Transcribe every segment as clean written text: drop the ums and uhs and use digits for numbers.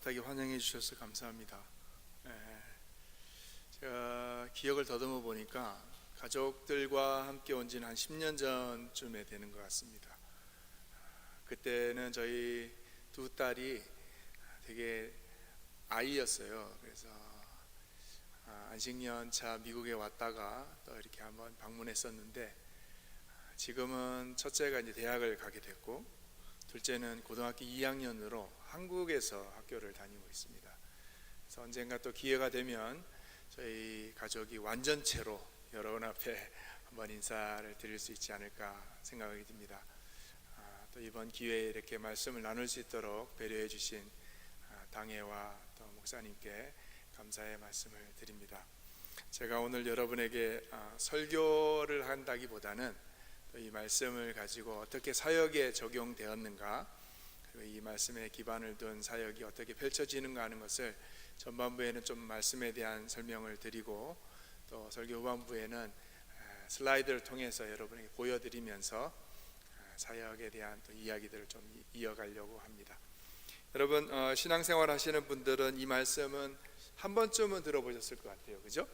따뜻하게 환영해 주셔서 감사합니다. 제가 기억을 더듬어 보니까 가족들과 함께 온 지는 한 10년 전쯤에 되는 것 같습니다. 그때는 저희 두 딸이 되게 아이였어요. 그래서 안식년차 미국에 왔다가 또 이렇게 한번 방문했었는데, 지금은 첫째가 이제 대학을 가게 됐고 둘째는 고등학교 2학년으로 한국에서 학교를 다니고 있습니다. 그래서 언젠가 또 기회가 되면 저희 가족이 완전체로 여러분 앞에 한번 인사를 드릴 수 있지 않을까 생각이 듭니다. 또 이번 기회에 이렇게 말씀을 나눌 수 있도록 배려해 주신 당회와 또 목사님께 감사의 말씀을 드립니다. 제가 오늘 여러분에게 설교를 한다기보다는 이 말씀을 가지고 어떻게 사역에 적용되었는가, 그리고 이 말씀에 기반을 둔 사역이 어떻게 펼쳐지는가 하는 것을 전반부에는 좀 말씀에 대한 설명을 드리고, 또 설교 후반부에는 슬라이드를 통해서 여러분에게 보여드리면서 사역에 대한 또 이야기들을 좀 이어가려고 합니다. 여러분, 신앙생활 하시는 분들은 이 말씀은 한 번쯤은 들어보셨을 것 같아요, 그죠?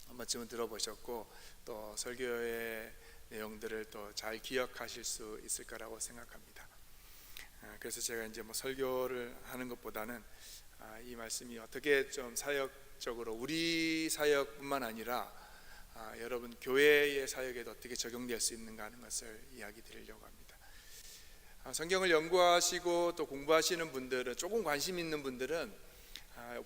한 번쯤은 들어보셨고, 또 설교의 내용들을 또 잘 기억하실 수 있을 거라고 생각합니다. 그래서 제가 이제 설교를 하는 것보다는 이 말씀이 어떻게 좀 사역적으로 우리 사역뿐만 아니라 여러분 교회의 사역에도 어떻게 적용될 수 있는가 하는 것을 이야기 드리려고 합니다. 성경을 연구하시고 또 공부하시는 분들은, 조금 관심 있는 분들은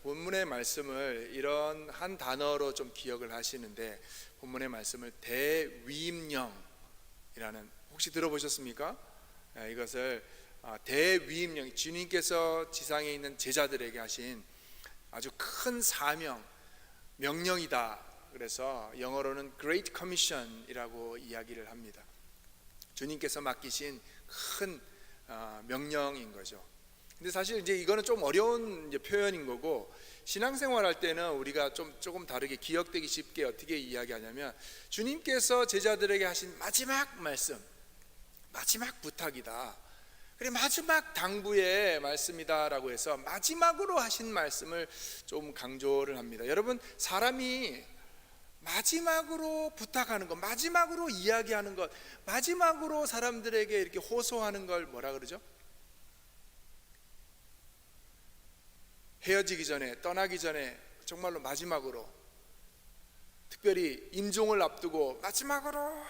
본문의 말씀을 이런 한 단어로 좀 기억을 하시는데, 본문의 말씀을 대위임령이라는, 혹시 들어보셨습니까? 이것을 대위임령, 주님께서 지상에 있는 제자들에게 하신 아주 큰 사명, 명령이다. 그래서 영어로는 Great Commission이라고 이야기를 합니다. 주님께서 맡기신 큰 명령인 거죠. 근데 사실 이제 이거는 좀 어려운 이제 표현인 거고, 신앙생활 할 때는 우리가 조금 다르게 기억되기 쉽게 어떻게 이야기하냐면, 주님께서 제자들에게 하신 마지막 말씀, 마지막 부탁이다, 그래 마지막 당부의 말씀이다라고 해서 마지막으로 하신 말씀을 좀 강조를 합니다. 여러분, 사람이 마지막으로 부탁하는 것, 마지막으로 이야기하는 것, 마지막으로 사람들에게 이렇게 호소하는 걸 뭐라 그러죠? 헤어지기 전에, 떠나기 전에, 정말로 마지막으로, 특별히 임종을 앞두고 마지막으로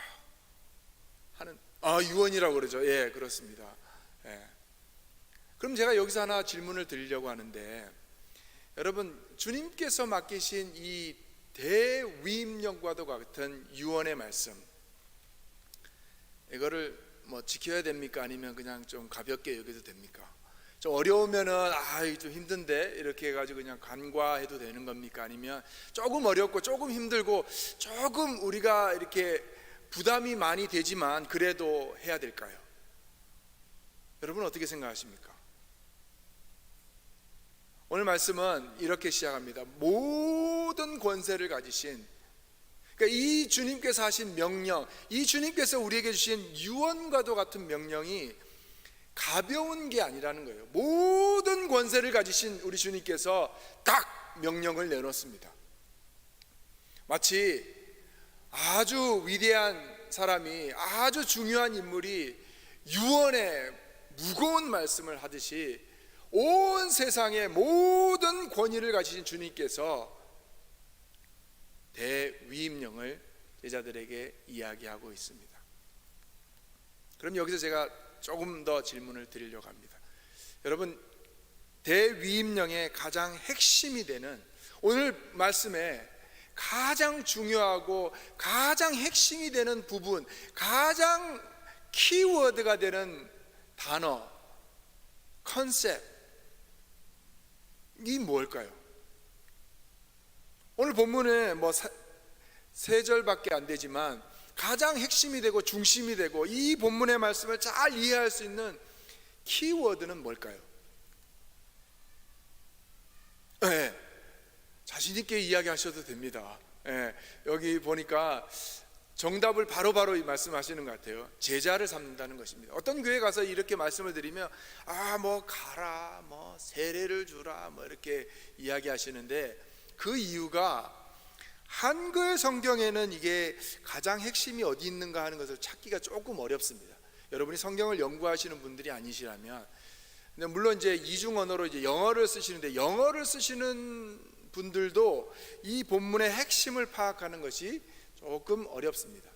하는, 유언이라고 그러죠. 예, 그렇습니다. 예. 그럼 제가 여기서 하나 질문을 드리려고 하는데, 여러분, 주님께서 맡기신 이 대위임령과도 같은 유언의 말씀, 이거를 지켜야 됩니까? 아니면 그냥 좀 가볍게 여겨도 됩니까? 좀 어려우면은 좀 힘든데 이렇게 해가지고 그냥 간과해도 되는 겁니까? 아니면 조금 어렵고 조금 힘들고 조금 우리가 이렇게 부담이 많이 되지만 그래도 해야 될까요? 여러분 어떻게 생각하십니까? 오늘 말씀은 이렇게 시작합니다. 모든 권세를 가지신, 그러니까 이 주님께서 하신 명령, 이 주님께서 우리에게 주신 유언과도 같은 명령이 가벼운 게 아니라는 거예요. 모든 권세를 가지신 우리 주님께서 딱 명령을 내놓습니다. 마치 아주 위대한 사람이, 아주 중요한 인물이 유언의 무거운 말씀을 하듯이 온 세상의 모든 권위를 가지신 주님께서 대위임령을 제자들에게 이야기하고 있습니다. 그럼 여기서 제가 조금 더 질문을 드리려고 합니다. 여러분, 대위임령의 가장 핵심이 되는, 오늘 말씀에 가장 중요하고 가장 핵심이 되는 부분, 가장 키워드가 되는 단어, 컨셉이 뭘까요? 오늘 본문에 세 절밖에 안 되지만 가장 핵심이 되고 중심이 되고 이 본문의 말씀을 잘 이해할 수 있는 키워드는 뭘까요? 네, 자신 있게 이야기하셔도 됩니다. 여기 보니까 정답을 바로바로 말씀하시는 것 같아요. 제자를 삼는다는 것입니다. 어떤 교회 가서 이렇게 말씀을 드리면 뭐 가라, 뭐 세례를 주라, 뭐 이렇게 이야기하시는데, 그 이유가 한글 성경에는 이게 가장 핵심이 어디 있는가 하는 것을 찾기가 조금 어렵습니다. 여러분이 성경을 연구하시는 분들이 아니시라면. 근데 물론 이제 이중 언어로 이제 영어를 쓰시는데, 영어를 쓰시는 분들도 이 본문의 핵심을 파악하는 것이 조금 어렵습니다.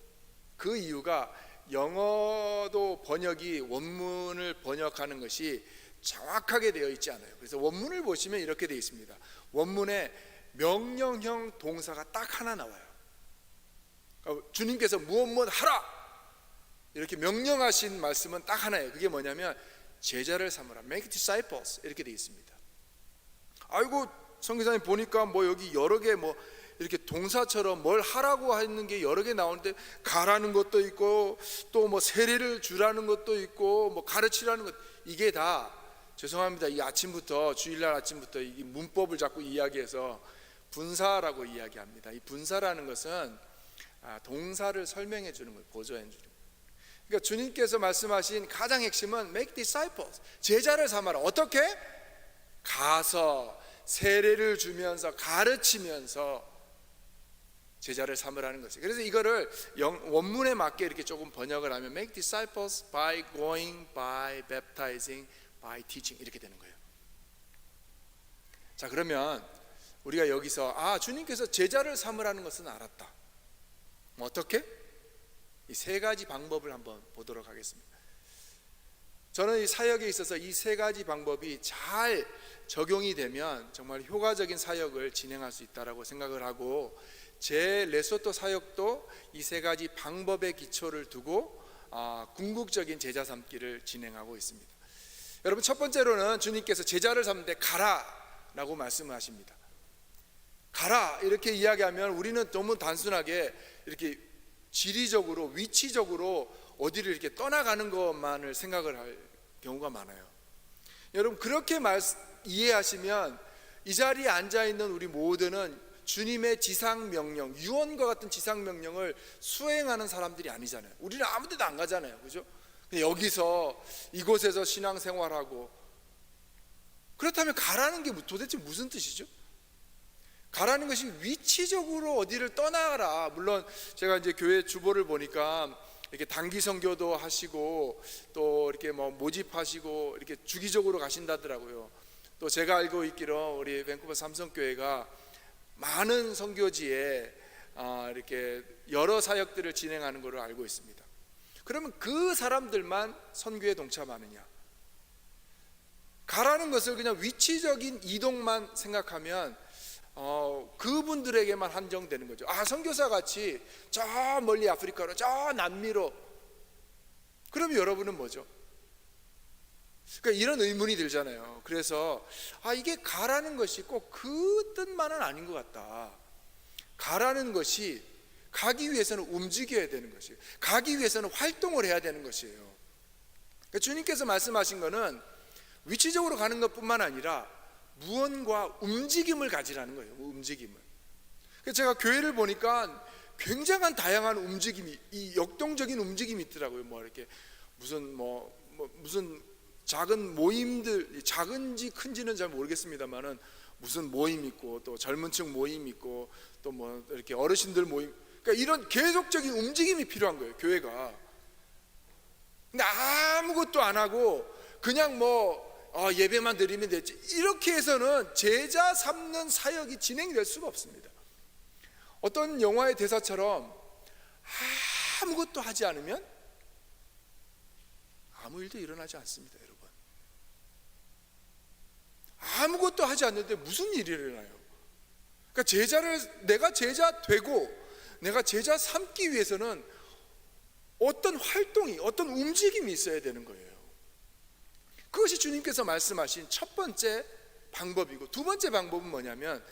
그 이유가 영어도 번역이 원문을 번역하는 것이 정확하게 되어 있지 않아요. 그래서 원문을 보시면 이렇게 되어 있습니다. 원문에 명령형 동사가 딱 하나 나와요. 그러니까 주님께서 무엇 하라 이렇게 명령하신 말씀은 딱 하나예요. 그게 뭐냐면 제자를 삼으라, make disciples 이렇게 되어 있습니다. 아이고 선교사님 보니까 뭐 여기 여러 개 뭐 이렇게 동사처럼 뭘 하라고 하는 게 여러 개 나오는데, 가라는 것도 있고 또 뭐 세례를 주라는 것도 있고 뭐 가르치라는 것, 이게 다 죄송합니다. 이 아침부터, 주일날 아침부터 이 문법을 자꾸 이야기해서 분사라고 이야기합니다. 이 분사라는 것은 동사를 설명해 주는 거예요. 보조해 주는 거예요. 그러니까 주님께서 말씀하신 가장 핵심은 make disciples, 제자를 삼아라. 어떻게? 가서 세례를 주면서 가르치면서 제자를 삼으라는 것이에요. 그래서 이거를 원문에 맞게 이렇게 조금 번역을 하면 make disciples by going, by baptizing, by teaching 이렇게 되는 거예요. 자, 그러면 우리가 여기서 주님께서 제자를 삼으라는 것은 알았다. 어떻게? 이 세 가지 방법을 한번 보도록 하겠습니다. 저는 이 사역에 있어서 이 세 가지 방법이 잘 적용이 되면 정말 효과적인 사역을 진행할 수 있다라고 생각을 하고, 제 레소토 사역도 이 세 가지 방법의 기초를 두고 궁극적인 제자 삼기를 진행하고 있습니다. 여러분, 첫 번째로는 주님께서 제자를 삼는데 가라라고 말씀하십니다. 가라 이렇게 이야기하면 우리는 너무 단순하게 이렇게 지리적으로 위치적으로 어디를 이렇게 떠나가는 것만을 생각을 할 경우가 많아요. 여러분, 그렇게 이해하시면 이 자리에 앉아있는 우리 모두는 주님의 지상명령, 유언과 같은 지상명령을 수행하는 사람들이 아니잖아요. 우리는 아무 데도 안 가잖아요. 그죠? 여기서 이곳에서 신앙생활하고, 그렇다면 가라는 게 도대체 무슨 뜻이죠? 가라는 것이 위치적으로 어디를 떠나가라. 물론 제가 이제 교회 주보를 보니까 이렇게 단기 선교도 하시고 또 이렇게 뭐 모집하시고 이렇게 주기적으로 가신다더라고요. 또 제가 알고 있기로 우리 밴쿠버 삼성교회가 많은 선교지에 이렇게 여러 사역들을 진행하는 것으로 알고 있습니다. 그러면 그 사람들만 선교에 동참하느냐? 가라는 것을 그냥 위치적인 이동만 생각하면 그분들에게만 한정되는 거죠. 선교사 같이 저 멀리 아프리카로, 저 남미로. 그러면 여러분은 뭐죠? 그러니까 이런 의문이 들잖아요. 그래서 이게 가라는 것이 꼭 그 뜻만은 아닌 것 같다. 가라는 것이 가기 위해서는 움직여야 되는 것이에요. 가기 위해서는 활동을 해야 되는 것이에요. 그러니까 주님께서 말씀하신 것은 위치적으로 가는 것뿐만 아니라 무언가 움직임을 가지라는 거예요. 움직임을. 그래서 제가 교회를 보니까 굉장한 다양한 움직임이, 이 역동적인 움직임이 있더라고요. 뭐 이렇게 무슨 작은 모임들, 작은지 큰지는 잘 모르겠습니다만은 무슨 모임 있고, 또 젊은층 모임 있고, 또 뭐 이렇게 어르신들 모임, 그러니까 이런 계속적인 움직임이 필요한 거예요, 교회가. 근데 아무것도 안 하고 그냥 예배만 드리면 됐지, 이렇게 해서는 제자 삼는 사역이 진행될 수가 없습니다. 어떤 영화의 대사처럼 아무것도 하지 않으면 아무 일도 일어나지 않습니다. 여러분, 아무것도 하지 않는데 무슨 일이 일어나요? 그러니까 내가 제자 되고 내가 제자 삼기 위해서는 어떤 활동이, 어떤 움직임이 있어야 되는 거예요. 그것이 주님께서 말씀하신 첫 번째 방법이고, 두 번째 방법은 뭐냐면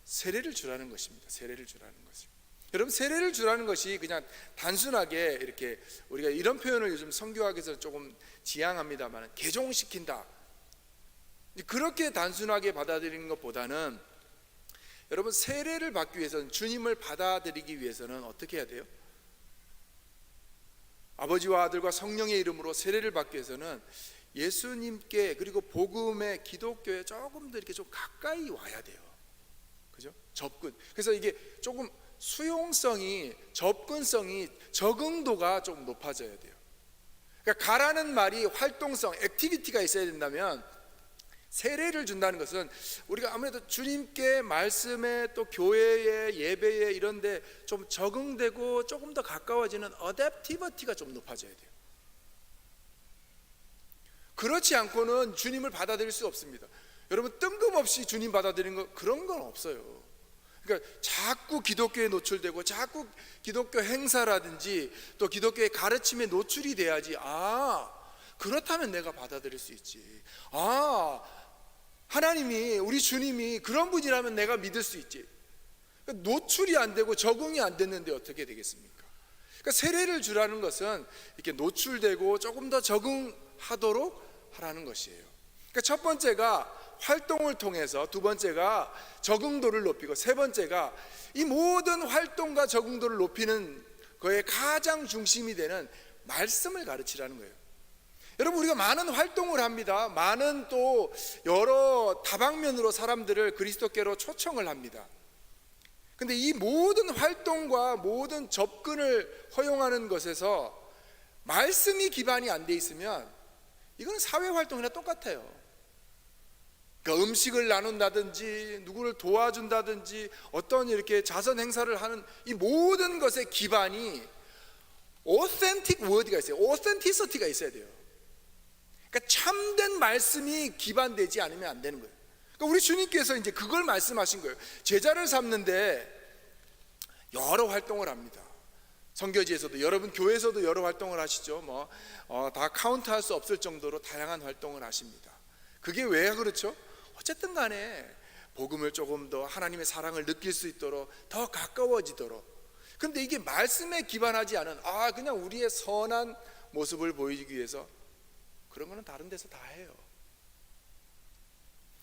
세례를 주라는 것입니다. 세례를 주라는 것입니다. 여러분, 세례를 주라는 것이 그냥 단순하게 이렇게, 우리가 이런 표현을 요즘 선교학에서 조금 지향합니다만, 개종시킨다, 그렇게 단순하게 받아들이는 것보다는, 여러분, 세례를 받기 위해서는, 주님을 받아들이기 위해서는 어떻게 해야 돼요? 아버지와 아들과 성령의 이름으로 세례를 받기 위해서는 예수님께 그리고 복음의 기독교에 조금 더 이렇게 좀 가까이 와야 돼요. 그죠? 접근. 그래서 이게 조금 수용성이, 접근성이, 적응도가 좀 높아져야 돼요. 그러니까 가라는 말이 활동성, 액티비티가 있어야 된다면 세례를 준다는 것은 우리가 아무래도 주님께 말씀에 또 교회에 예배에 이런데 좀 적응되고 조금 더 가까워지는 어댑티비티가 좀 높아져야 돼요. 그렇지 않고는 주님을 받아들일 수 없습니다. 여러분 뜬금없이 주님 받아들이는 거 그런 건 없어요. 그러니까 자꾸 기독교에 노출되고 자꾸 기독교 행사라든지 또 기독교의 가르침에 노출이 돼야지 그렇다면 내가 받아들일 수 있지. 하나님이 우리 주님이 그런 분이라면 내가 믿을 수 있지. 그러니까 노출이 안 되고 적응이 안 됐는데 어떻게 되겠습니까? 그러니까 세례를 주라는 것은 이렇게 노출되고 조금 더 적응하도록 하라는 것이에요. 그러니까 첫 번째가 활동을 통해서, 두 번째가 적응도를 높이고, 세 번째가 이 모든 활동과 적응도를 높이는 거에 가장 중심이 되는 말씀을 가르치라는 거예요. 여러분 우리가 많은 활동을 합니다. 많은 또 여러 다방면으로 사람들을 그리스도께로 초청을 합니다. 근데 이 모든 활동과 모든 접근을 허용하는 것에서 말씀이 기반이 안 돼 있으면 이거는 사회활동이랑 똑같아요. 그러니까 음식을 나눈다든지 누구를 도와준다든지 어떤 이렇게 자선 행사를 하는 이 모든 것의 기반이 authentic word가 있어요. authenticity가 있어야 돼요. 그러니까 참된 말씀이 기반되지 않으면 안 되는 거예요. 그러니까 우리 주님께서 이제 그걸 말씀하신 거예요. 제자를 삼는데 여러 활동을 합니다. 선교지에서도, 여러분 교회에서도 여러 활동을 하시죠. 다 카운트할 수 없을 정도로 다양한 활동을 하십니다. 그게 왜 그렇죠? 어쨌든 간에 복음을 조금 더 하나님의 사랑을 느낄 수 있도록 더 가까워지도록. 근데 이게 말씀에 기반하지 않은 그냥 우리의 선한 모습을 보이기 위해서 그런 거는 다른 데서 다 해요.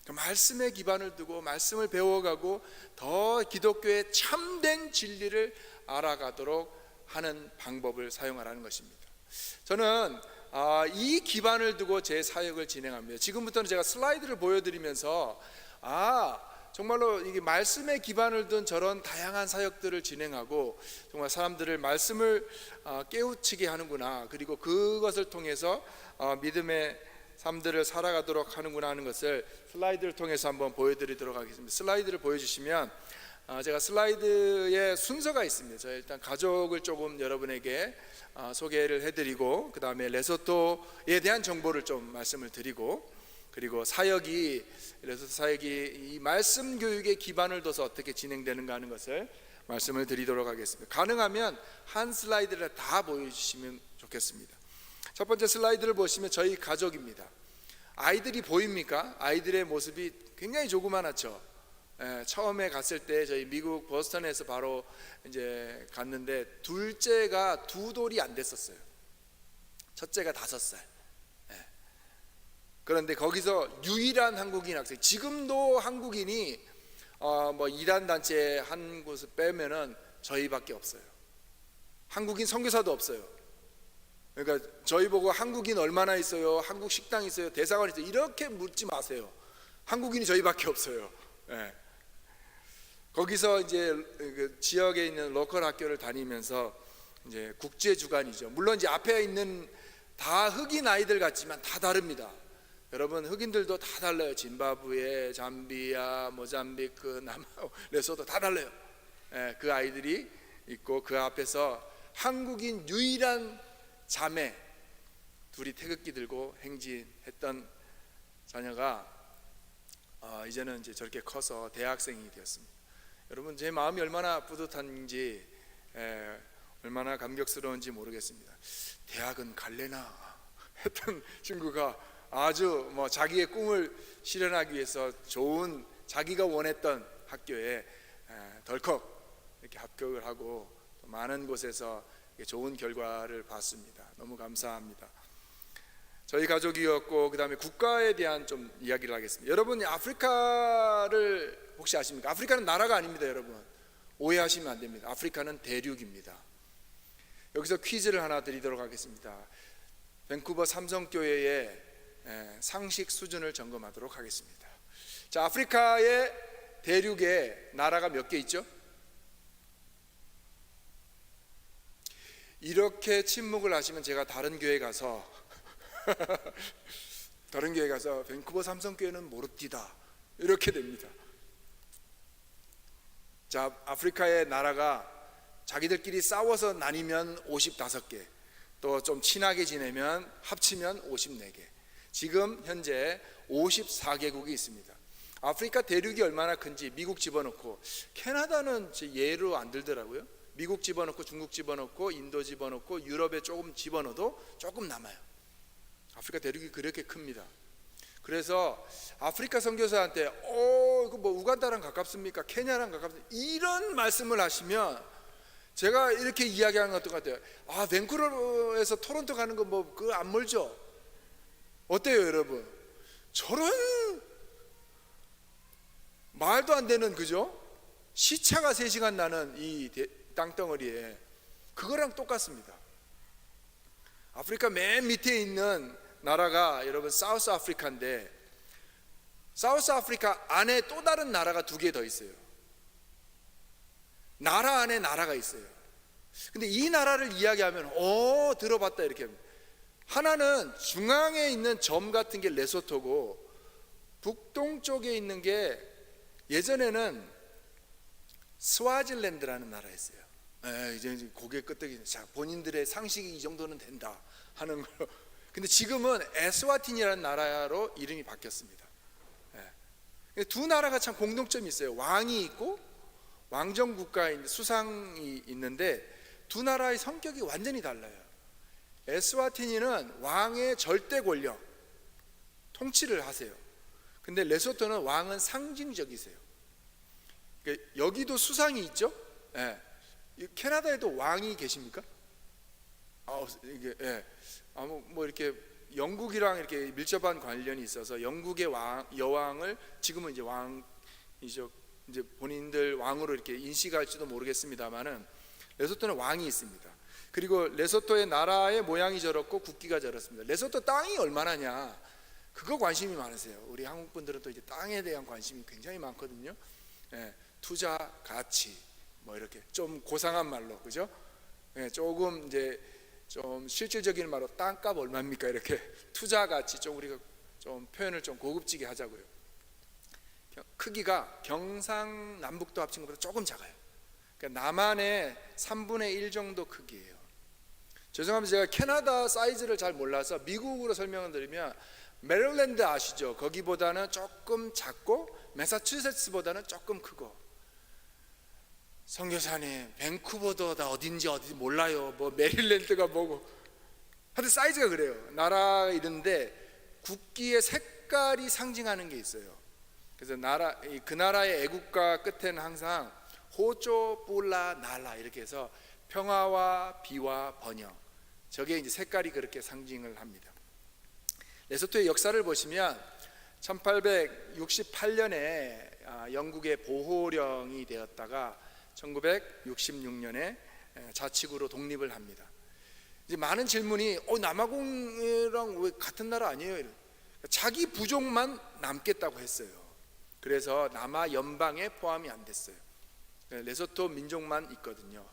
말씀에 기반을 두고 말씀을 배워가고 더 기독교의 참된 진리를 알아가도록 하는 방법을 사용하라는 것입니다. 저는 이 기반을 두고 제 사역을 진행합니다. 지금부터는 제가 슬라이드를 보여드리면서 정말로 이게 말씀에 기반을 둔 저런 다양한 사역들을 진행하고 정말 사람들을 말씀을 깨우치게 하는구나, 그리고 그것을 통해서 믿음의 삶들을 살아가도록 하는구나 하는 것을 슬라이드를 통해서 한번 보여드리도록 하겠습니다. 슬라이드를 보여주시면 제가 슬라이드에 순서가 있습니다. 저희 일단 가족을 조금 여러분에게 소개를 해드리고, 그 다음에 레소토에 대한 정보를 좀 말씀을 드리고, 그리고 레소토 사역이 이 말씀 교육의 기반을 둬서 어떻게 진행되는가 하는 것을 말씀을 드리도록 하겠습니다. 가능하면 한 슬라이드를 다 보여주시면 좋겠습니다. 첫 번째 슬라이드를 보시면 저희 가족입니다. 아이들이 보입니까? 아이들의 모습이 굉장히 조그만하죠. 처음에 갔을 때 저희 미국 보스턴에서 바로 이제 갔는데 둘째가 2돌이 안 됐었어요. 첫째가 5살. 그런데 거기서 유일한 한국인 학생, 지금도 한국인이 이단 단체 한 곳을 빼면은 저희밖에 없어요. 한국인 선교사도 없어요. 그러니까 저희 보고 한국인 얼마나 있어요? 한국 식당 있어요? 대사관 있어요? 이렇게 묻지 마세요. 한국인이 저희밖에 없어요. 거기서 이제 그 지역에 있는 로컬 학교를 다니면서 이제 국제 주간이죠. 물론 이제 앞에 있는 다 흑인 아이들 같지만 다 다릅니다. 여러분 흑인들도 다 달라요. 짐바브웨, 잠비아, 모잠비크, 레소토 다 달라요. 그 아이들이 있고 그 앞에서 한국인 유일한 자매 둘이 태극기 들고 행진했던 자녀가 이제는 이제 저렇게 커서 대학생이 되었습니다. 여러분 제 마음이 얼마나 뿌듯한지 얼마나 감격스러운지 모르겠습니다. 대학은 갈래나 했던 친구가 아주 자기의 꿈을 실현하기 위해서 좋은 자기가 원했던 학교에 덜컥 이렇게 합격을 하고 많은 곳에서 좋은 결과를 봤습니다. 너무 감사합니다. 저희 가족이었고, 그 다음에 국가에 대한 좀 이야기를 하겠습니다. 여러분 아프리카를 혹시 아십니까? 아프리카는 나라가 아닙니다. 여러분 오해하시면 안 됩니다. 아프리카는 대륙입니다. 여기서 퀴즈를 하나 드리도록 하겠습니다. 밴쿠버 삼성교회의 상식 수준을 점검하도록 하겠습니다. 자, 아프리카의 대륙에 나라가 몇 개 있죠? 이렇게 침묵을 하시면 제가 다른 교회 가서 밴쿠버 삼성교회는 모릅디다 이렇게 됩니다. 자, 아프리카의 나라가 자기들끼리 싸워서 나뉘면 55개, 또 좀 친하게 지내면 합치면 54개. 지금 현재 54개국이 있습니다. 아프리카 대륙이 얼마나 큰지 미국 집어넣고, 캐나다는 예로 안 들더라고요. 미국 집어넣고 중국 집어넣고 인도 집어넣고 유럽에 조금 집어넣어도 조금 남아요. 아프리카 대륙이 그렇게 큽니다. 그래서 아프리카 선교사한테 이거 뭐 우간다랑 가깝습니까? 케냐랑 가깝습니까? 이런 말씀을 하시면 제가 이렇게 이야기하는 것 같아요. 밴쿠버에서 토론토 가는 거 뭐 그거 안 멀죠? 어때요, 여러분? 저런 말도 안 되는, 그죠? 시차가 3시간 나는 이 땅덩어리에 그거랑 똑같습니다. 아프리카 맨 밑에 있는 나라가 여러분 사우스 아프리카인데, 사우스 아프리카 안에 또 다른 나라가 2개 더 있어요. 나라 안에 나라가 있어요. 근데 이 나라를 이야기하면 들어봤다 이렇게 합니다. 하나는 중앙에 있는 점 같은 게 레소토고, 북동쪽에 있는 게 예전에는 스와질랜드라는 나라였어요. 이제 고개 끄덕이는, 자, 본인들의 상식이 이 정도는 된다 하는 거. 근데 지금은 에스와틴이라는 나라로 이름이 바뀌었습니다. 두 나라가 참 공통점이 있어요. 왕이 있고 왕정 국가인 수상이 있는데 두 나라의 성격이 완전히 달라요. 에스와티니는 왕의 절대 권력, 통치를 하세요. 근데 레소토는 왕은 상징적이세요. 여기도 수상이 있죠. 캐나다에도 왕이 계십니까? 뭐 이렇게 영국이랑 이렇게 밀접한 관련이 있어서 영국의 여왕을 지금은 이제 왕이죠. 이제 본인들 왕으로 이렇게 인식할지도 모르겠습니다만은 레소토는 왕이 있습니다. 그리고 레소토의 나라의 모양이 저렇고 국기가 저렇습니다. 레소토 땅이 얼마나냐, 그거 관심이 많으세요. 우리 한국 분들은 또 이제 땅에 대한 관심이 굉장히 많거든요. 투자 가치 뭐 이렇게 좀 고상한 말로, 그죠? 조금 이제 좀 실질적인 말로 땅값 얼마입니까 이렇게 투자 가치 좀 우리가 좀 표현을 좀 고급지게 하자고요. 크기가 경상남북도 합친 것보다 조금 작아요. 그러니까 남한의 3분의 1 정도 크기예요. 죄송합니다. 제가 캐나다 사이즈를 잘 몰라서 미국으로 설명을 드리면, 메릴랜드 아시죠? 거기보다는 조금 작고 매사추세츠보다는 조금 크고. 선교사님, 밴쿠버도 다 어딘지 몰라요. 뭐 메릴랜드가 뭐고. 하여튼 사이즈가 그래요. 나라 이런데 국기의 색깔이 상징하는 게 있어요. 그래서 그 나라의 애국가 끝에는 항상 호조 뿔라 날라 이렇게 해서 평화와 비와 번영, 저게 이제 색깔이 그렇게 상징을 합니다. 레소토의 역사를 보시면 1868년에 영국의 보호령이 되었다가 1966년에 자치구로 독립을 합니다. 이제 많은 질문이 남아공이랑 왜 같은 나라 아니에요? 자기 부족만 남겠다고 했어요. 그래서 남아 연방에 포함이 안 됐어요. 레소토 민족만 있거든요.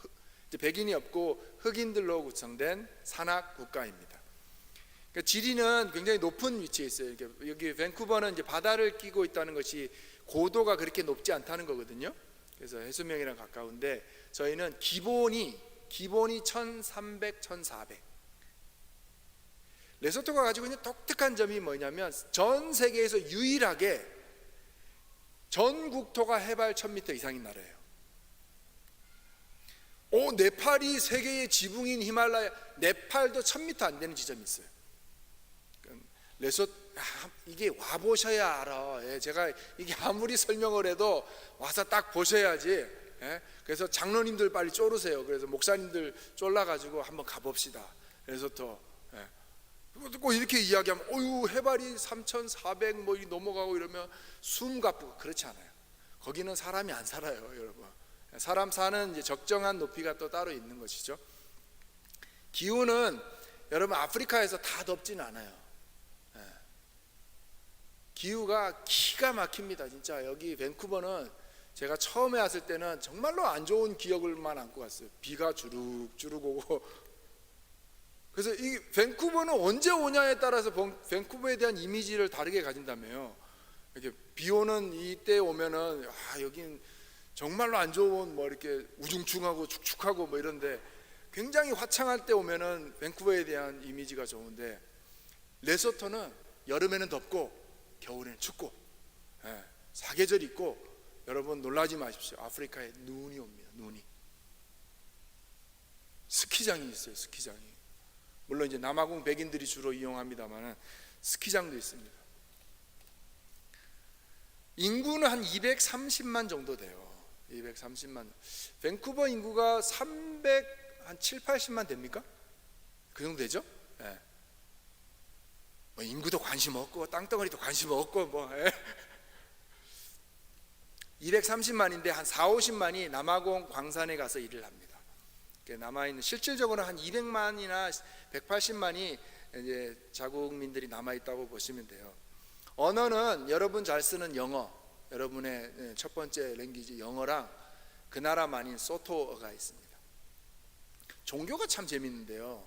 이제 백인이 없고 흑인들로 구성된 산악 국가입니다. 그러니까 지리는 굉장히 높은 위치에 있어요. 여기 밴쿠버는 이제 바다를 끼고 있다는 것이 고도가 그렇게 높지 않다는 거거든요. 그래서 해수면이랑 가까운데 저희는 기본이 1300, 1400. 레소토가 가지고 있는 독특한 점이 뭐냐면, 전 세계에서 유일하게 전 국토가 해발 1000m 이상인 나라예요. 네팔이 세계의 지붕인 히말라야, 네팔도 1000m 안 되는 지점이 있어요. 이게 와보셔야 알아. 제가 이게 아무리 설명을 해도 와서 딱 보셔야지. 그래서 장로님들 빨리 쫄으세요. 그래서 목사님들 쫄라가지고 한번 가봅시다. 레소토. 꼭 이렇게 이야기하면 해발이 3400 뭐 넘어가고 이러면 숨가쁘고, 그렇지 않아요. 거기는 사람이 안 살아요, 여러분. 사람 사는 이제 적정한 높이가 또 따로 있는 것이죠. 기후는 여러분 아프리카에서 다 덥진 않아요. 예. 기후가 기가 막힙니다. 진짜 여기 밴쿠버는 제가 처음에 왔을 때는 정말로 안 좋은 기억을만 안고 갔어요. 비가 주룩주룩 오고. 그래서 이 밴쿠버는 언제 오냐에 따라서 밴쿠버에 대한 이미지를 다르게 가진다며요. 이렇게 비 오는 이때 오면은 여긴 정말로 안 좋은 뭐 이렇게 우중충하고 축축하고 뭐 이런데, 굉장히 화창할 때 오면은 밴쿠버에 대한 이미지가 좋은데, 레소토는 여름에는 덥고 겨울에는 춥고, 사계절 있고, 여러분 놀라지 마십시오. 아프리카에 눈이 옵니다. 눈이. 스키장이 있어요. 스키장이. 물론 이제 남아공 백인들이 주로 이용합니다만 스키장도 있습니다. 인구는 한 230만 정도 돼요. 230만. 밴쿠버 인구가 300한 7, 80만 됩니까? 그 정도 되죠? 예. 뭐 인구도 관심 없고 땅덩어리도 관심 없고 뭐 230만인데 한 4, 50만이 남아공 광산에 가서 일을 합니다. 남아있는, 실질적으로 한 200만이나 180만이 이제 자국민들이 남아있다고 보시면 돼요. 언어는 여러분 잘 쓰는 영어, 여러분의 첫 번째 랭귀지 영어랑 그 나라만인 소토어가 있습니다. 종교가 참 재밌는데요.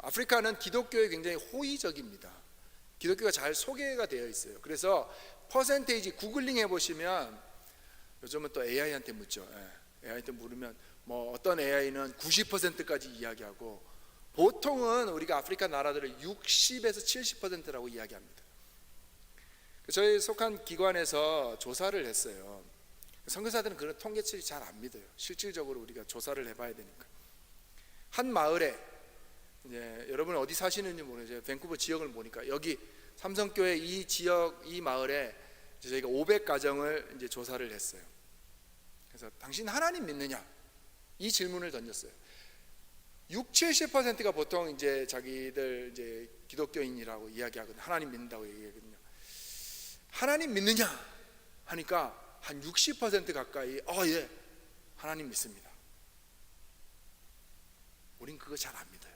아프리카는 기독교에 굉장히 호의적입니다. 기독교가 잘 소개가 되어 있어요. 그래서 퍼센테이지 구글링 해보시면, 요즘은 또 AI한테 묻죠. AI한테 물으면 뭐 어떤 AI는 90%까지 이야기하고, 보통은 우리가 아프리카 나라들을 60에서 70%라고 이야기합니다. 저희 속한 기관에서 조사를 했어요. 선교사들은 그런 통계치를 잘 안 믿어요. 실질적으로 우리가 조사를 해봐야 되니까. 한 마을에, 이제 여러분 어디 사시는지 모르겠어요. 밴쿠버 지역을 보니까 여기 삼성교회 이 지역, 이 마을에 저희가 500가정을 이제 조사를 했어요. 그래서 당신 하나님 믿느냐? 이 질문을 던졌어요. 60, 70%가 보통 이제 자기들 이제 기독교인이라고 이야기하거든요. 하나님 믿는다고 얘기하거든요. 하나님 믿느냐 하니까 한 60% 가까이 예, 하나님 믿습니다. 우린 그거 잘 안 믿어요.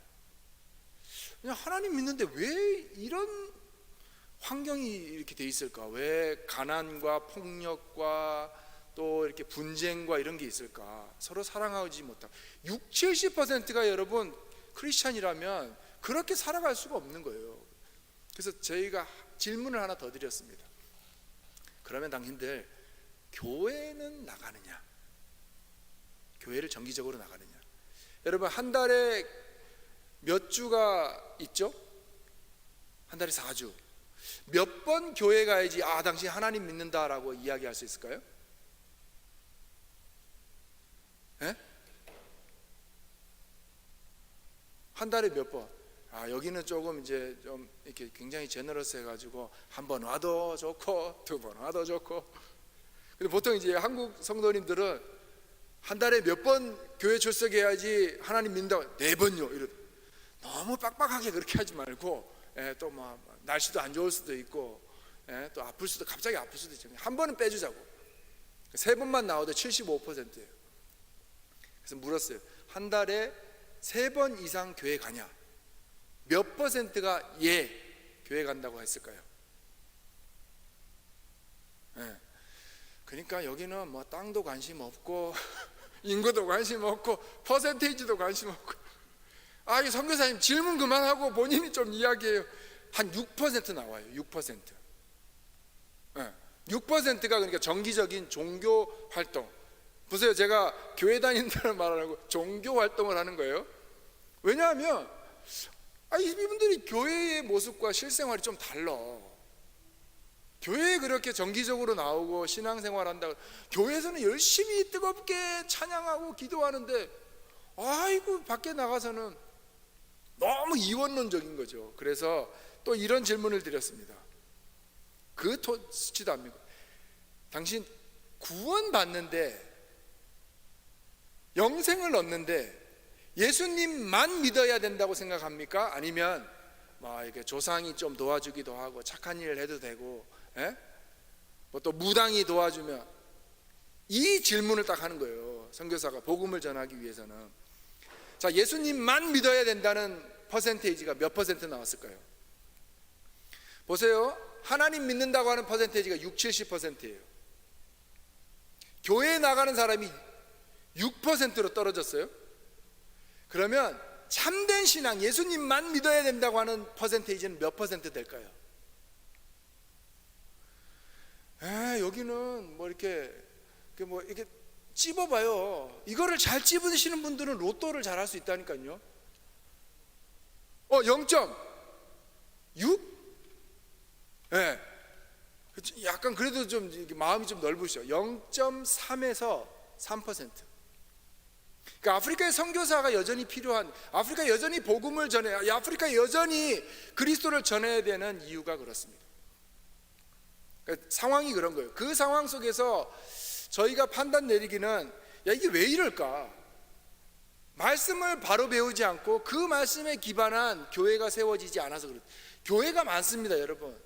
그냥 하나님 믿는데 왜 이런 환경이 이렇게 돼 있을까? 왜 가난과 폭력과 또 이렇게 분쟁과 이런 게 있을까? 서로 사랑하지 못하고. 60, 70%가 여러분 크리스찬이라면 그렇게 살아갈 수가 없는 거예요. 그래서 저희가 질문을 하나 더 드렸습니다. 그러면 당신들 교회는 나가느냐? 교회를 정기적으로 나가느냐? 여러분 한 달에 몇 주가 있죠? 한 달에 4주. 몇 번 교회 가야지 당신 하나님 믿는다라고 이야기할 수 있을까요? 한 달에 몇 번? 여기는 조금 이제 좀 이렇게 굉장히 제너러스 해가지고 한 번 와도 좋고 두 번 와도 좋고. 근데 보통 이제 한국 성도님들은 한 달에 몇 번 교회 출석해야지 하나님 믿는다고 4번요. 이러. 너무 빡빡하게 그렇게 하지 말고, 또 뭐 날씨도 안 좋을 수도 있고, 또 아플 수도, 갑자기 아플 수도 있죠. 한 번은 빼주자고. 3번만 나와도 75%예요. 그래서 물었어요. 한 달에 3번 이상 교회 가냐? 몇 %가 교회 간다고 했을까요? 그러니까 여기는 뭐 땅도 관심 없고 인구도 관심 없고 퍼센테이지도 관심 없고. 이 선교사님 질문 그만하고 본인이 좀 이야기해요. 한 6% 나와요. 6%. 6%가 그러니까 정기적인 종교 활동. 보세요, 제가 교회 다닌다는 말 안 하고 종교 활동을 하는 거예요. 왜냐하면 이분들이 교회의 모습과 실생활이 좀 달라. 교회에 그렇게 정기적으로 나오고 신앙생활 한다고, 교회에서는 열심히 뜨겁게 찬양하고 기도하는데 밖에 나가서는 너무 이원론적인 거죠. 그래서 또 이런 질문을 드렸습니다. 그 수치도 안 믿고, 당신 구원 받는데, 영생을 얻는데 예수님만 믿어야 된다고 생각합니까? 아니면 이렇게 조상이 좀 도와주기도 하고 착한 일을 해도 되고, 뭐 또 무당이 도와주면, 이 질문을 딱 하는 거예요. 선교사가 복음을 전하기 위해서는. 자, 예수님만 믿어야 된다는 퍼센테이지가 몇 퍼센트 나왔을까요? 보세요. 하나님 믿는다고 하는 퍼센테이지가 6, 70%예요. 교회에 나가는 사람이 6%로 떨어졌어요. 그러면 참된 신앙, 예수님만 믿어야 된다고 하는 퍼센테이지는 몇 퍼센트 될까요? 여기는 뭐 이렇게 찝어봐요. 이거를 잘 찝으시는 분들은 로또를 잘 할 수 있다니까요. 0.6? 네. 약간 그래도 좀 마음이 좀 넓으시죠. 0.3에서 3%. 그러니까 아프리카의 선교사가 여전히 필요한, 아프리카 여전히 복음을 전해야, 아프리카 여전히 그리스도를 전해야 되는 이유가 그렇습니다. 그러니까 상황이 그런 거예요. 그 상황 속에서 저희가 판단 내리기는, 야, 이게 왜 이럴까? 말씀을 바로 배우지 않고 그 말씀에 기반한 교회가 세워지지 않아서 그렇다. 교회가 많습니다, 여러분.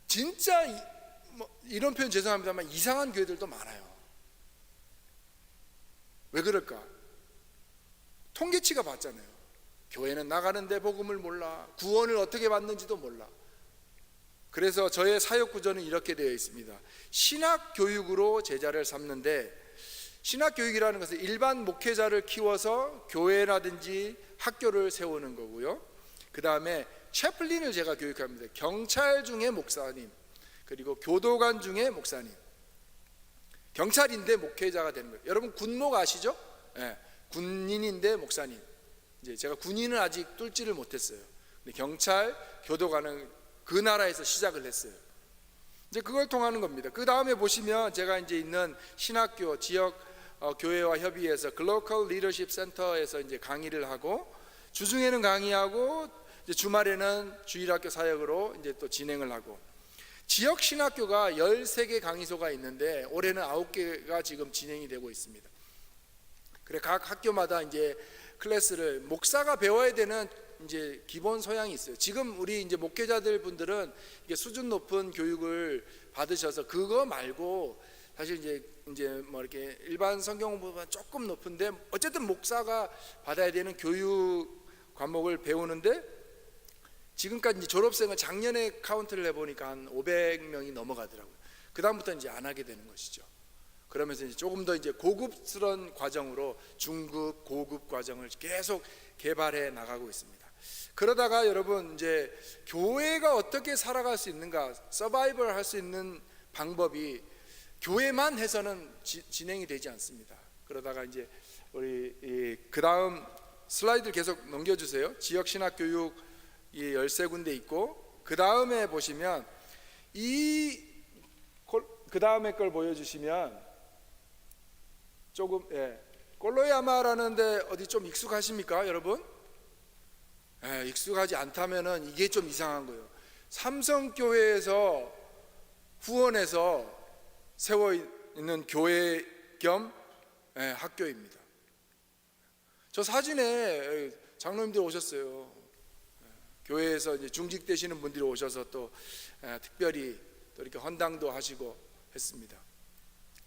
진짜 이런 표현 죄송합니다만 이상한 교회들도 많아요. 왜 그럴까? 통계치가 봤잖아요. 교회는 나가는데 복음을 몰라, 구원을 어떻게 받는지도 몰라. 그래서 저의 사역 구조는 이렇게 되어 있습니다. 신학 교육으로 제자를 삼는데, 신학 교육이라는 것은 일반 목회자를 키워서 교회라든지 학교를 세우는 거고요. 그 다음에 채플린을 제가 교육합니다. 경찰 중에 목사님, 그리고 교도관 중에 목사님. 경찰인데 목회자가 되는 거예요. 여러분 군목 아시죠? 네, 군인인데 목사님. 이제 제가 군인은 아직 뚫지를 못했어요. 근데 경찰, 교도관은 그 나라에서 시작을 했어요. 이제 그걸 통하는 겁니다. 그 다음에 보시면 제가 이제 있는 신학교 지역 교회와 협의해서 글로컬 리더십 센터에서 이제 강의를 하고, 주중에는 강의하고 이제 주말에는 주일학교 사역으로 이제 또 진행을 하고, 지역 신학교가 13개 강의소가 있는데 올해는 9개가 지금 진행이 되고 있습니다. 그래 각 학교마다 이제 클래스를 목사가 배워야 되는 이제 기본 소양이 있어요. 지금 우리 이제 목회자들 분들은 이게 수준 높은 교육을 받으셔서 그거 말고 사실 이제 뭐 이렇게 일반 성경 공부보다 조금 높은데 어쨌든 목사가 받아야 되는 교육 과목을 배우는데, 지금까지 이제 졸업생을 작년에 카운트를 해보니까 한 500명이 넘어가더라고요. 그 다음부터 이제 안 하게 되는 것이죠. 그러면서 이제 조금 더 이제 고급스러운 과정으로 중급, 고급 과정을 계속 개발해 나가고 있습니다. 그러다가 여러분 이제 교회가 어떻게 살아갈 수 있는가, 서바이벌 할 수 있는 방법이 교회만 해서는 진행이 되지 않습니다. 그러다가 이제 우리 그 다음 슬라이드 계속 넘겨주세요. 지역 신학 교육 이 13군데 있고, 그 다음에 보시면 그 다음에 걸 보여주시면 조금 꼴로야마라는데 어디 좀 익숙하십니까, 여러분? 익숙하지 않다면은 이게 좀 이상한 거예요. 삼성교회에서 후원해서 세워 있는 교회 겸 학교입니다. 저 사진에 장로님들 오셨어요. 교회에서 이제 중직되시는 분들이 오셔서 또 특별히 또 이렇게 헌당도 하시고 했습니다.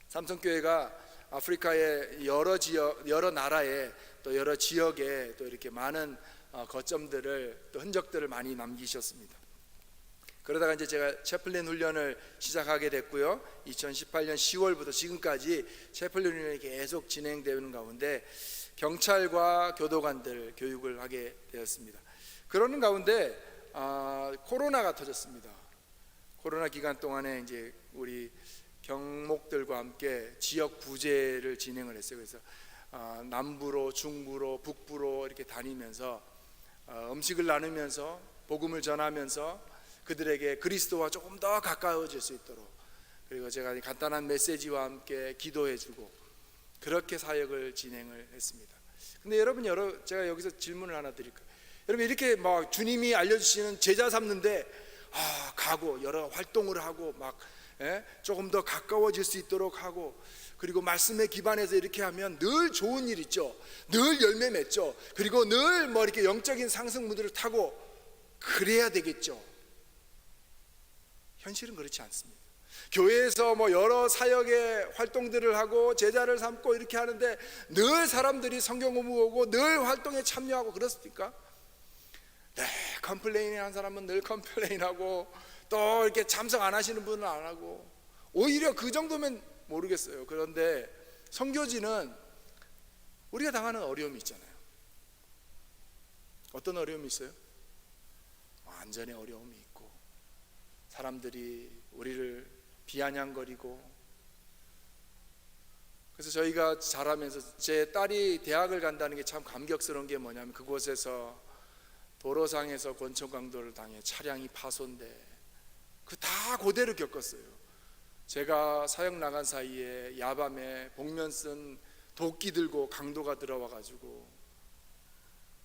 삼성교회가 아프리카의 여러 지역, 여러 나라에 또 여러 지역에 또 이렇게 많은 거점들을 또 흔적들을 많이 남기셨습니다. 그러다가 이제 제가 채플린 훈련을 시작하게 됐고요. 2018년 10월부터 지금까지 채플린 훈련이 계속 진행되는 가운데 경찰과 교도관들 교육을 하게 되었습니다. 그러는 가운데 코로나가 터졌습니다. 코로나 기간 동안에 이제 우리 경목들과 함께 지역 구제를 진행을 했어요. 그래서 남부로, 중부로, 북부로 이렇게 다니면서 음식을 나누면서 복음을 전하면서 그들에게 그리스도와 조금 더 가까워질 수 있도록, 그리고 제가 간단한 메시지와 함께 기도해주고 그렇게 사역을 진행을 했습니다. 근데 여러분, 제가 여기서 질문을 하나 드릴까요? 여러분, 이렇게 막 주님이 알려주시는 제자 삼는데 가고 여러 활동을 하고 막 조금 더 가까워질 수 있도록 하고, 그리고 말씀에 기반해서 이렇게 하면 늘 좋은 일 있죠. 늘 열매 맺죠. 그리고 늘 뭐 이렇게 영적인 상승무들을 타고 그래야 되겠죠. 현실은 그렇지 않습니다. 교회에서 뭐 여러 사역의 활동들을 하고 제자를 삼고 이렇게 하는데 늘 사람들이 성경 공부하고 늘 활동에 참여하고 그렇습니까? 네, 컴플레인 한 사람은 늘 컴플레인하고 또 이렇게 참석 안 하시는 분은 안 하고, 오히려 그 정도면 모르겠어요. 그런데 선교지는 우리가 당하는 어려움이 있잖아요. 어떤 어려움이 있어요? 완전히 어려움이 있고, 사람들이 우리를 비아냥거리고. 그래서 저희가 자라면서 제 딸이 대학을 간다는 게 참 감격스러운 게 뭐냐면, 그곳에서 도로상에서 권총 강도를 당해 차량이 파손돼 그 다 그대로 겪었어요. 제가 사역 나간 사이에 야밤에 복면 쓴 도끼 들고 강도가 들어와 가지고,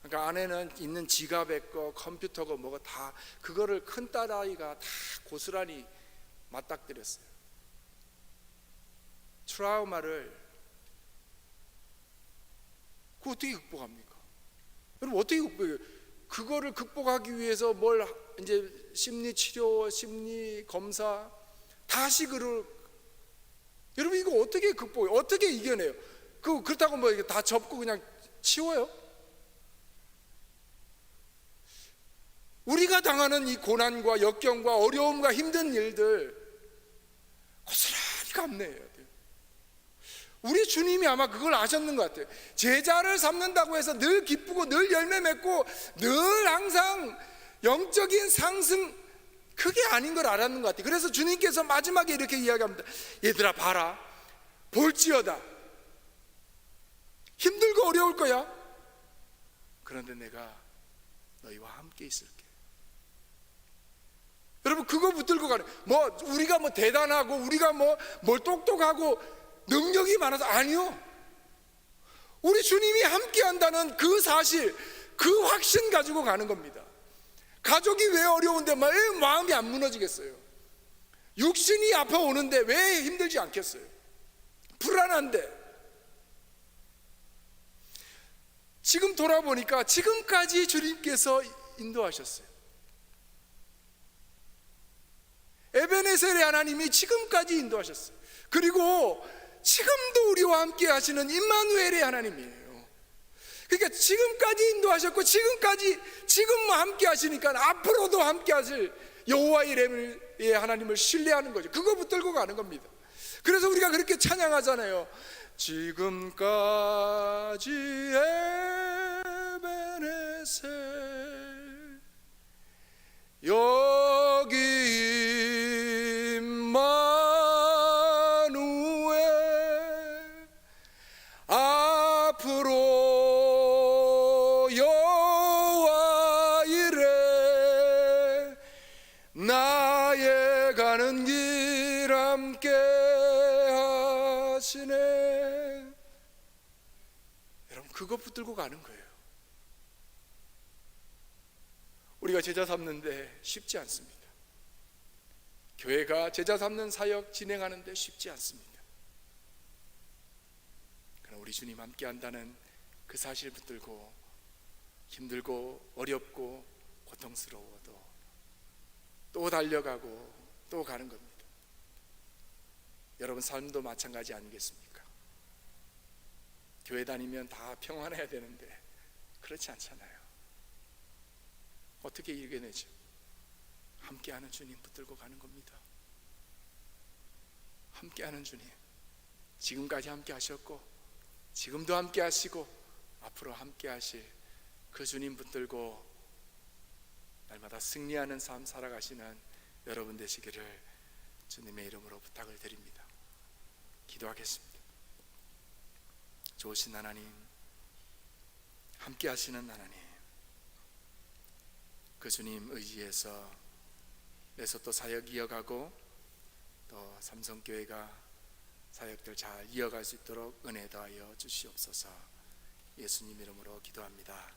그러니까 안에는 있는 지갑에 거 컴퓨터고 뭐가 다, 그거를 큰 딸아이가 다 고스란히 맞닥뜨렸어요. 트라우마를 그거 어떻게 극복합니까? 여러분 어떻게 극복해요? 그거를 극복하기 위해서 뭘 이제 심리 치료, 심리 검사 다시 여러분 이거 어떻게 극복해요? 어떻게 이겨내요? 그렇다고 뭐 다 접고 그냥 치워요? 우리가 당하는 이 고난과 역경과 어려움과 힘든 일들 고스란히 감내해야 돼요. 우리 주님이 아마 그걸 아셨는 것 같아요. 제자를 삼는다고 해서 늘 기쁘고 늘 열매 맺고 늘 항상 영적인 상승, 그게 아닌 걸 알았는 것 같아요. 그래서 주님께서 마지막에 이렇게 이야기합니다. 얘들아 봐라, 볼지어다 힘들고 어려울 거야. 그런데 내가 너희와 함께 있을게. 여러분 그거 붙들고 가는, 뭐 우리가 뭐 대단하고 우리가 뭘 똑똑하고 능력이 많아서, 아니요. 우리 주님이 함께 한다는 그 사실, 그 확신 가지고 가는 겁니다. 가족이 왜 어려운데 왜 마음이 안 무너지겠어요? 육신이 아파오는데 왜 힘들지 않겠어요? 불안한데. 지금 돌아보니까 지금까지 주님께서 인도하셨어요. 에베네셀의 하나님이 지금까지 인도하셨어요. 그리고 지금도 우리와 함께 하시는 임마누엘의 하나님이에요. 그러니까 지금까지 인도하셨고 지금 함께 하시니까 앞으로도 함께 하실 여호와 이레의 하나님을 신뢰하는 거죠. 그거 붙들고 가는 겁니다. 그래서 우리가 그렇게 찬양하잖아요. 지금까지 에베네셀 여기 임마누엘, 앞으로 여호와 이레 나의 가는 길 함께 하시네. 여러분 그거 붙들고 가는 거예요. 우리가 제자 삼는데 쉽지 않습니다. 교회가 제자 삼는 사역 진행하는데 쉽지 않습니다. 그러나 우리 주님 함께 한다는 그 사실 붙들고 힘들고 어렵고 고통스러워도 또 달려가고 또 가는 겁니다. 여러분 삶도 마찬가지 아니겠습니까? 교회 다니면 다 평안해야 되는데 그렇지 않잖아요. 어떻게 이겨내죠? 함께하는 주님 붙들고 가는 겁니다. 함께하는 주님, 지금까지 함께 하셨고 지금도 함께 하시고 앞으로 함께 하실 그 주님 붙들고 날마다 승리하는 삶 살아가시는 여러분 되시기를 주님의 이름으로 부탁을 드립니다. 기도하겠습니다. 좋으신 하나님, 함께 하시는 하나님, 그 주님 의지해서 레소토 사역 이어가고 또 삼성교회가 사역들 잘 이어갈 수 있도록 은혜 더하여 주시옵소서. 예수님 이름으로 기도합니다.